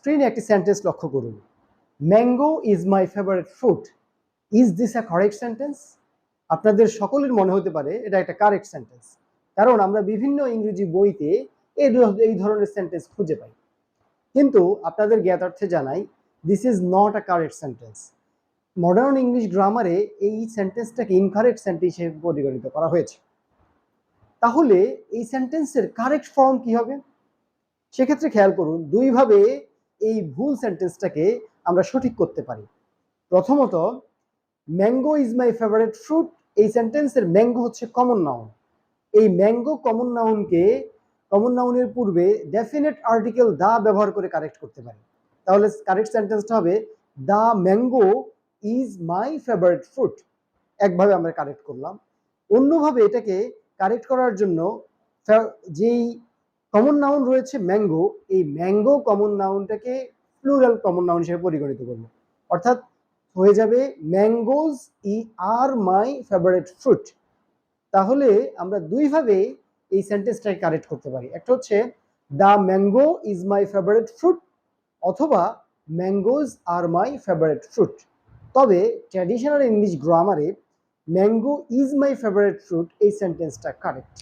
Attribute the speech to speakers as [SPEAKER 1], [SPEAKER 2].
[SPEAKER 1] স্ক্রিনে একটি সেন্টেন্স লক্ষ্য করুন। Mango is my favourite fruit. Is this a correct sentence? আপনাদের সকলের মনে হতে পারে এটা একটা কারেক্ট সেন্টেন্স, কারণ আমরা বিভিন্ন ইংরেজি বইতে এই ধরনের সেন্টেন্স খুঁজে পাই। কিন্তু আপনাদের জ্ঞাতার্থে জানাই, this is not a correct sentence. Modern English গ্রামারে এই সেন্টেন্সটাকে ইনকারেক্ট সেন্টেন্স হিসেবে পরিগণিত করা হয়েছে। তাহলে এই সেন্টেন্সের কারেক্ট ফর্ম কি হবে? সেক্ষেত্রে খেয়াল করুন, দুইভাবে এই ভুল সেন্টেন্সটাকে আমরা সঠিক করতে পারি। প্রথমত, mango is my favourite fruit, এই সেন্টেন্সের ম্যাঙ্গো হচ্ছে কমন নাউন। এই ম্যাঙ্গো কমন নাউনের পূর্বে ডেফিনেট আর্টিকেল দা ব্যবহার করে কারেক্ট করতে পারি। তাহলে কারেক্ট সেন্টেন্সটা হবে the mango is my favourite fruit. একভাবে আমরা কারেক্ট করলাম। অন্যভাবে এটাকে কারেক্ট করার জন্য যেই কমন নাউন রয়েছে ম্যাঙ্গো, এই ম্যাঙ্গো কমন নাউনটাকে প্লুরাল কমন নাউন হিসেবে পরিগণিত করব। অর্থাৎ হয়ে যাবে mangoes are my favourite fruit. তাহলে আমরা দুইভাবে এই সেন্টেন্সটাকে কারেক্ট করতে পারি। একটা হচ্ছে the mango is my favourite fruit, অথবা mangoes are my favourite fruit. তবে ট্র্যাডিশনাল ইংলিশ গ্রামারে mango is my favourite fruit এই সেন্টেন্সটা কারেক্ট।